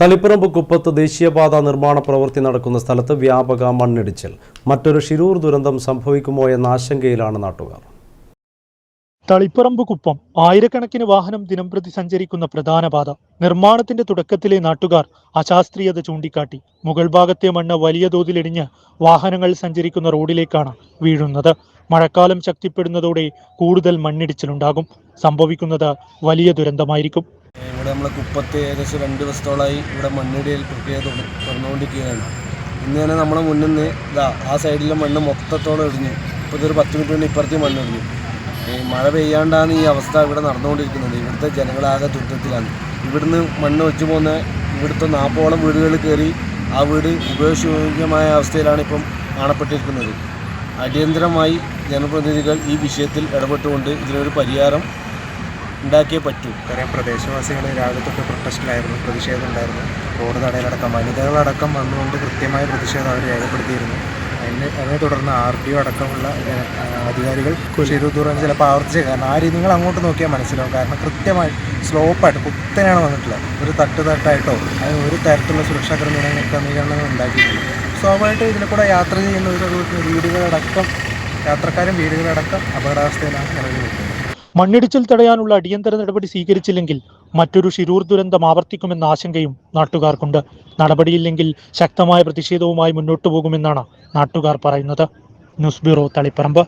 തളിപ്പറമ്പ് കുപ്പത്ത് ദേശീയപാത നിർമ്മാണ പ്രവൃത്തി നടക്കുന്ന സ്ഥലത്ത് വ്യാപക മണ്ണിടിച്ചിൽ. മറ്റൊരു ഷിരൂർ ദുരന്തം സംഭവിക്കുമോ എന്ന ആശങ്കയിലാണ് നാട്ടുകാർ. തളിപ്പറമ്പ് കുപ്പം ആയിരക്കണക്കിന് വാഹനം ദിനംപ്രതി സഞ്ചരിക്കുന്ന പ്രധാന പാത. നിർമ്മാണത്തിന്റെ തുടക്കത്തിലെ നാട്ടുകാർ അശാസ്ത്രീയത ചൂണ്ടിക്കാട്ടി. മുകൾ ഭാഗത്തെ മണ്ണ് വലിയ തോതിലിടിഞ്ഞ് വാഹനങ്ങൾ സഞ്ചരിക്കുന്ന റോഡിലേക്കാണ് വീഴുന്നത്. മഴക്കാലം ശക്തിപ്പെടുന്നതോടെ കൂടുതൽ മണ്ണിടിച്ചിലുണ്ടാകും. സംഭവിക്കുന്നത് വലിയ ദുരന്തമായിരിക്കും. ഇവിടെ നമ്മളെ കുപ്പത്ത് ഏകദേശം 2 ദിവസത്തോളമായി ഇവിടെ മണ്ണിടിയൽ പ്രക്രിയ തുറന്നുകൊണ്ടിരിക്കുകയാണ്. ഇന്ന് തന്നെ നമ്മളെ മുന്നിൽ നിന്ന് ആ സൈഡിലെ മണ്ണ് മൊത്തത്തോളം ഇടിഞ്ഞു. ഇപ്പോൾ ഇതൊരു 10 മിനിറ്റ് കൊണ്ട് ഇപ്പുറത്തെ മണ്ണ് ഇടിഞ്ഞു. മഴ പെയ്യാണ്ടാണ് ഈ അവസ്ഥ ഇവിടെ നടന്നുകൊണ്ടിരിക്കുന്നത്. ഇവിടുത്തെ ജനങ്ങളാകെ ദുരിതത്തിലാണ്. ഇവിടുന്ന് മണ്ണ് വെച്ച് പോകുന്ന ഇവിടുത്തെ 40ഓളം വീടുകൾ കയറി ആ വീട് ഉപയോഗശൂന്യമായ അവസ്ഥയിലാണ് ഇപ്പം കാണപ്പെട്ടിരിക്കുന്നത്. അടിയന്തരമായി ജനപ്രതിനിധികൾ ഈ വിഷയത്തിൽ ഇടപെട്ടുകൊണ്ട് ഇതിനൊരു പരിഹാരം ഉണ്ടാക്കിയേ പറ്റൂ. അറിയാം, പ്രദേശവാസികൾ രാവിലെ തൊട്ട് പ്രൊട്ടസ്റ്റിലായിരുന്നു, പ്രതിഷേധം ഉണ്ടായിരുന്നു. റോഡ് തടയലടക്കം വനിതകളടക്കം വന്നുകൊണ്ട് കൃത്യമായ പ്രതിഷേധം അവർ രേഖപ്പെടുത്തിയിരുന്നു. അതിനെ തുടർന്ന് RTO അടക്കമുള്ള അധികാരികൾ ഷിരൂർ ദുരന്തം ചിലപ്പോൾ ആവർത്തിച്ചേ. കാരണം ആ രീതി നിങ്ങൾ അങ്ങോട്ട് നോക്കിയാൽ മനസ്സിലാവും. കാരണം കൃത്യമായി സ്ലോപ്പായിട്ട് കുത്തനെയാണ് വന്നിട്ടുള്ളത്. ഒരു തട്ടായിട്ടോ അതിന് ഒരു തരത്തിലുള്ള സുരക്ഷാ ക്രമീകരണങ്ങൾ ഉണ്ടാക്കിയിട്ടില്ല. സ്വാഭാവികമായിട്ടും ഇതിൽ കൂടെ യാത്ര ചെയ്യുന്ന യാത്രക്കാരും വീടുകളടക്കം അപകടാവസ്ഥയിലാണ് നിലവിൽ നിൽക്കുന്നത്. മണ്ണിടിച്ചിൽ തടയാനുള്ള അടിയന്തര നടപടി സ്വീകരിച്ചില്ലെങ്കിൽ മറ്റൊരു ഷിരൂർ ദുരന്തം ആവർത്തിക്കുമെന്ന ആശങ്കയും നാട്ടുകാർക്കുണ്ട്. നടപടിയില്ലെങ്കിൽ ശക്തമായ പ്രതിഷേധവുമായി മുന്നോട്ടു പോകുമെന്നാണ് നാട്ടുകാർ പറയുന്നത്. News bureau, Taliparamba.